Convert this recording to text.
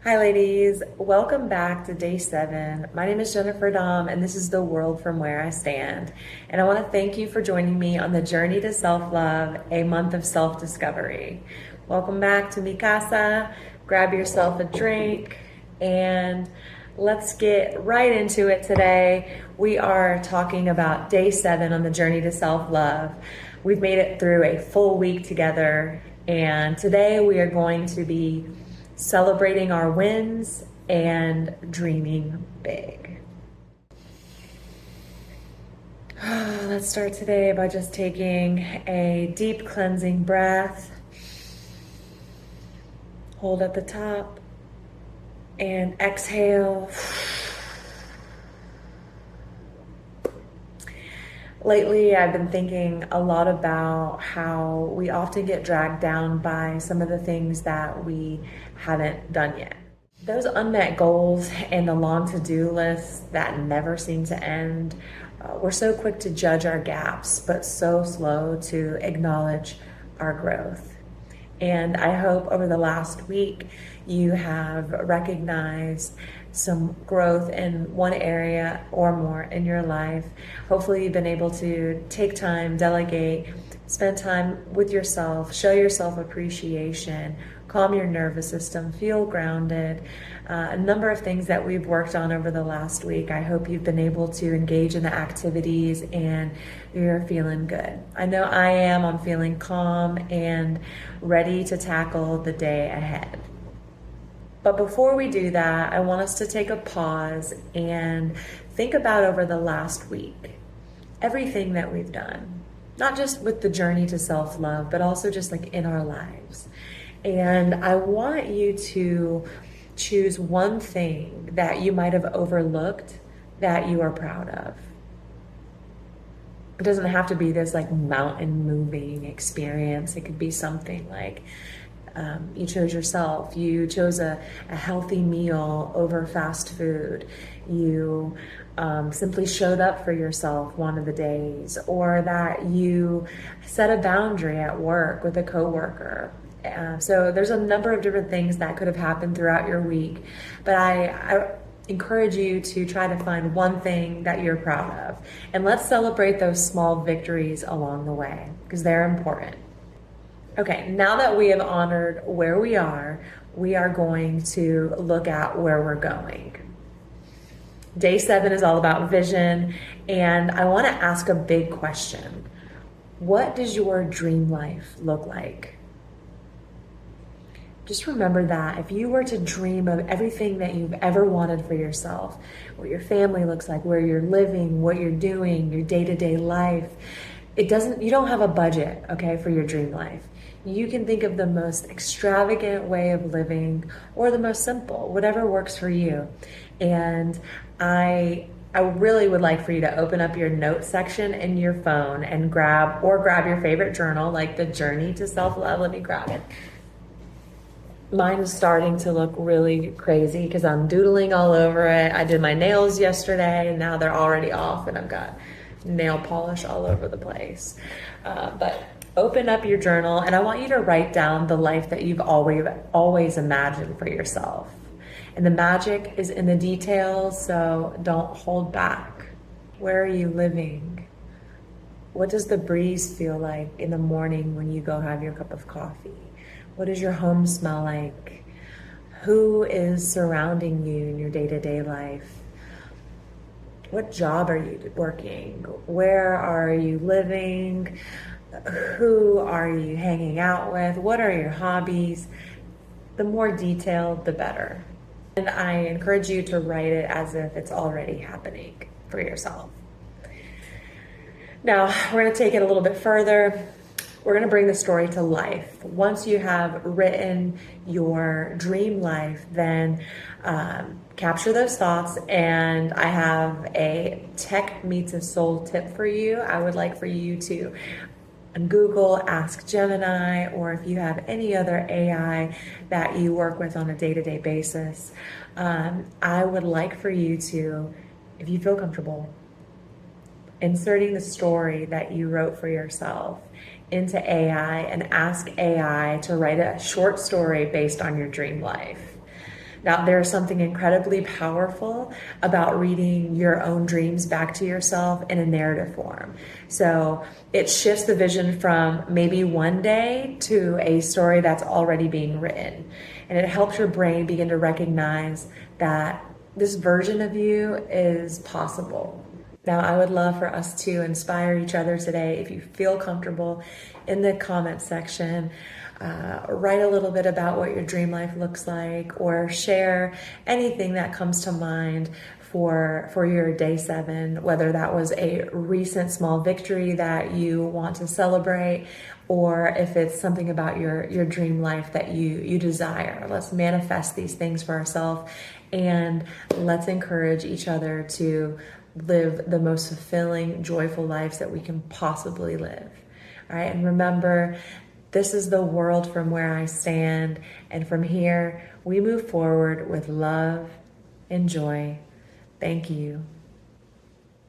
Hi, ladies. Welcome back to day 7. My name is Jennifer Dom, and this is The World from Where I Stand. And I want to thank you for joining me on the journey to self love, a month of self discovery. Welcome back to Mi Casa. Grab yourself a drink, and let's get right into it today. We are talking about day 7 on the journey to self love. We've made it through a full week together, and today we are going to be celebrating our wins and dreaming big. Let's start today by just taking a deep cleansing breath. Hold at the top and exhale. Lately, I've been thinking a lot about how we often get dragged down by some of the things that we haven't done yet. Those unmet goals and the long to-do lists that never seem to end. We're so quick to judge our gaps, but so slow to acknowledge our growth. And I hope over the last week you have recognized some growth in one area or more in your life. Hopefully you've been able to take time, delegate, spend time with yourself, show yourself appreciation, calm your nervous system, feel grounded. A number of things that we've worked on over the last week. I hope you've been able to engage in the activities and you're feeling good. I know I am. I'm feeling calm and ready to tackle the day ahead. But before we do that, I want us to take a pause and think about over the last week, everything that we've done, not just with the journey to self-love, but also just like in our lives. And I want you to choose one thing that you might have overlooked that you are proud of. It doesn't have to be this like mountain moving experience. It could be something like you chose yourself, you chose a healthy meal over fast food, you simply showed up for yourself one of the days, or that you set a boundary at work with a coworker. So there's a number of different things that could have happened throughout your week, but I encourage you to try to find one thing that you're proud of, and let's celebrate those small victories along the way because they're important. Okay, now that we have honored where we are going to look at where we're going. Day 7 is all about vision, and I want to ask a big question. What does your dream life look like? Just remember that if you were to dream of everything that you've ever wanted for yourself, what your family looks like, where you're living, what you're doing, your day-to-day life, you don't have a budget, okay, for your dream life. You can think of the most extravagant way of living or the most simple, whatever works for you. And I really would like for you to open up your notes section in your phone and grab your favorite journal, like the Journey to Self-Love. Let me grab it. Mine is starting to look really crazy because I'm doodling all over it. I did my nails yesterday and now they're already off and I've got nail polish all over the place. But open up your journal and I want you to write down the life that you've always imagined for yourself. And the magic is in the details, so don't hold back. Where are you living? What does the breeze feel like in the morning when you go have your cup of coffee? What does your home smell like? Who is surrounding you in your day-to-day life? What job are you working? Where are you living? Who are you hanging out with? What are your hobbies? The more detailed, the better. And I encourage you to write it as if it's already happening for yourself. Now, we're going to take it a little bit further. We're going to bring the story to life. Once you have written your dream life, then capture those thoughts. And I have a tech meets a soul tip for you. I would like for you to Google Ask Gemini, or if you have any other AI that you work with on a day-to-day basis, I would like for you to, if you feel comfortable, inserting the story that you wrote for yourself into AI and ask AI to write a short story based on your dream life. Now, there's something incredibly powerful about reading your own dreams back to yourself in a narrative form. So it shifts the vision from maybe one day to a story that's already being written. And it helps your brain begin to recognize that this version of you is possible. Now, I would love for us to inspire each other today. If you feel comfortable, in the comment section, write a little bit about what your dream life looks like, or share anything that comes to mind for your day 7, whether that was a recent small victory that you want to celebrate, or if it's something about your dream life that you desire. Let's manifest these things for ourselves, and let's encourage each other to live the most fulfilling, joyful lives that we can possibly live. All right, and remember, this is the world from where I stand, and from here we move forward with love and joy. Thank you.